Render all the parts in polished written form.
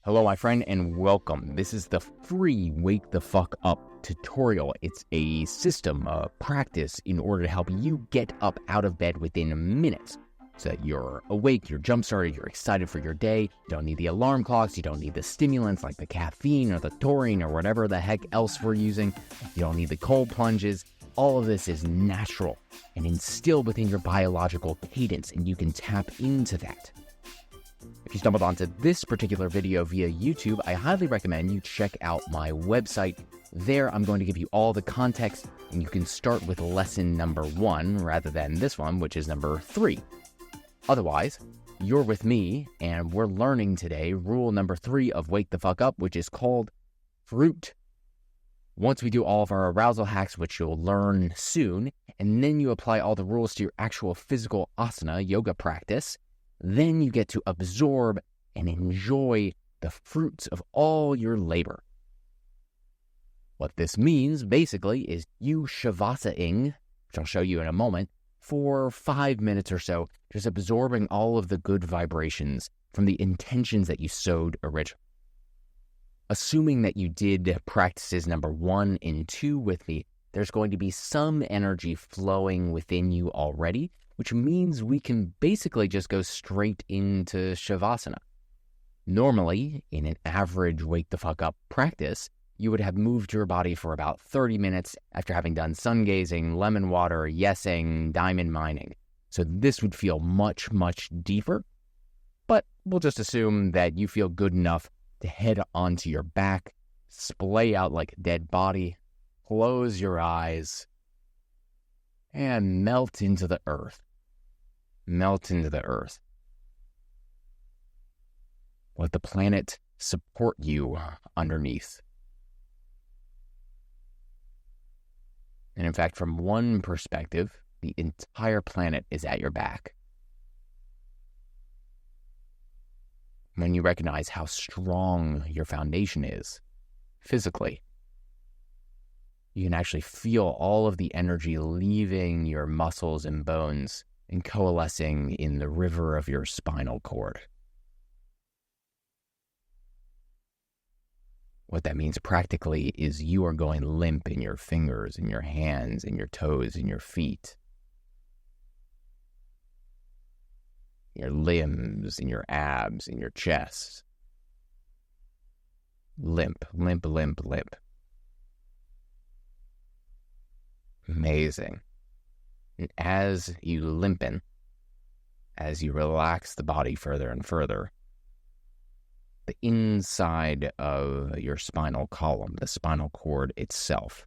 Hello, my friend, and welcome. This is the free Wake the Fuck Up tutorial. It's a system, a practice in order to help you get up out of bed within minutes so that you're awake, you're jump-started, you're excited for your day. You don't need the alarm clocks. You don't need the stimulants like the caffeine or the taurine or whatever the heck else we're using. You don't need the cold plunges. All of this is natural and instilled within your biological cadence, and you can tap into that. If you stumbled onto this particular video via YouTube, I highly recommend you check out my website. There, I'm going to give you all the context, and you can start with lesson number 1 rather than this one, which is number 3. Otherwise, you're with me, and we're learning today rule number 3 of Wake the Fuck Up, which is called fruit. Once we do all of our arousal hacks, which you'll learn soon, and then you apply all the rules to your actual physical asana yoga practice, then you get to absorb and enjoy the fruits of all your labor. What this means, basically, is you shavasa-ing, which I'll show you in a moment, for 5 minutes or so, just absorbing all of the good vibrations from the intentions that you sowed originally. Assuming that you did practices number 1 and 2 with me, there's going to be some energy flowing within you already, which means we can basically just go straight into Shavasana. Normally, in an average Wake the Fuck Up practice, you would have moved your body for about 30 minutes after having done sun gazing, lemon water, yesing, diamond mining. So this would feel much, much deeper, but we'll just assume that you feel good enough to head onto your back, splay out like a dead body, close your eyes, and melt into the earth. Melt into the earth. Let the planet support you underneath. And in fact, from one perspective, the entire planet is at your back. When you recognize how strong your foundation is, physically, you can actually feel all of the energy leaving your muscles and bones and coalescing in the river of your spinal cord. What that means practically is you are going limp in your fingers, in your hands, in your toes, in your feet, your limbs, in your abs, in your chest. Limp, limp, limp, limp. Amazing. And as you limpen, as you relax the body further and further, the inside of your spinal column, the spinal cord itself,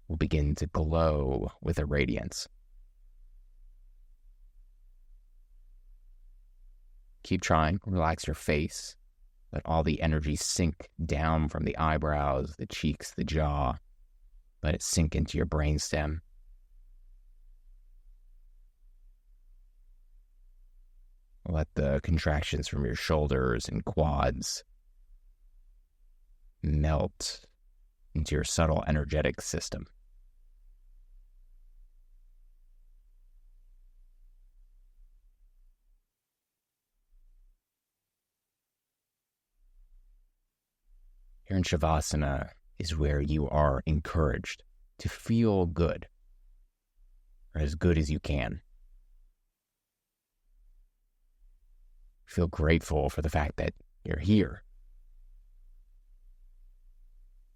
will begin to glow with a radiance. Keep trying. Relax your face. Let all the energy sink down from the eyebrows, the cheeks, the jaw. Let it sink into your brainstem. Let the contractions from your shoulders and quads melt into your subtle energetic system. Here in Shavasana is where you are encouraged to feel good, or as good as you can. Feel grateful for the fact that you're here,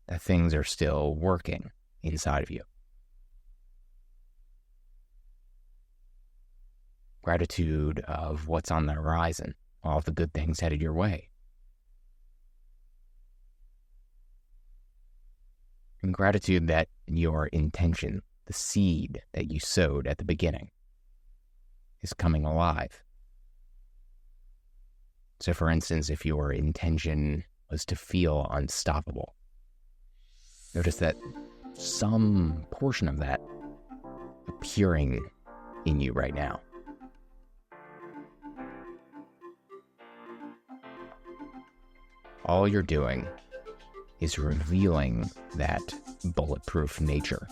that things are still working inside of you. Gratitude of what's on the horizon, all of the good things headed your way. And gratitude that your intention, the seed that you sowed at the beginning, is coming alive. So for instance, if your intention was to feel unstoppable, notice that some portion of that appearing in you right now. All you're doing is revealing that bulletproof nature.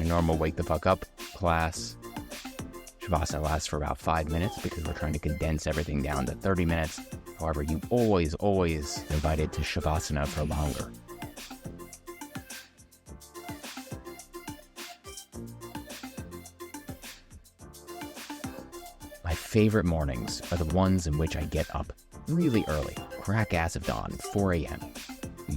normal Wake the Fuck Up class, Shavasana lasts for about 5 minutes because we're trying to condense everything down to 30 minutes. However, you always invited to Shavasana for longer. My favorite mornings are the ones in which I get up really early, crack ass of dawn, 4 a.m.,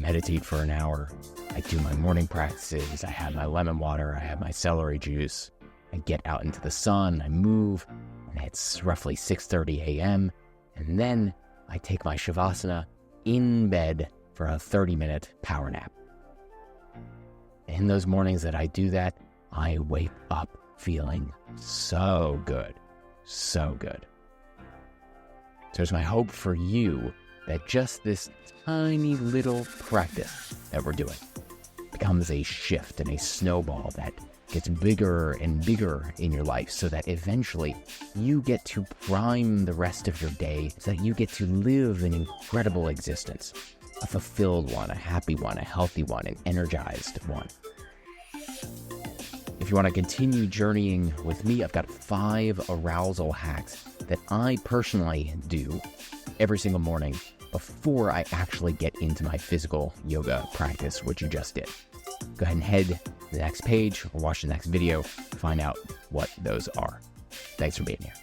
meditate for an hour, I do my morning practices, I have my lemon water, I have my celery juice, I get out into the sun, I move, and it's roughly 6:30 a.m., and then I take my Shavasana in bed for a 30-minute power nap. In those mornings that I do that, I wake up feeling so good. So good. So it's my hope for you that just this tiny little practice that we're doing becomes a shift and a snowball that gets bigger and bigger in your life so that eventually you get to prime the rest of your day so that you get to live an incredible existence. A fulfilled one, a happy one, a healthy one, an energized one. If you want to continue journeying with me, I've got 5 arousal hacks that I personally do every single morning before I actually get into my physical yoga practice, which you just did. Go ahead and head to the next page or watch the next video to find out what those are. Thanks for being here.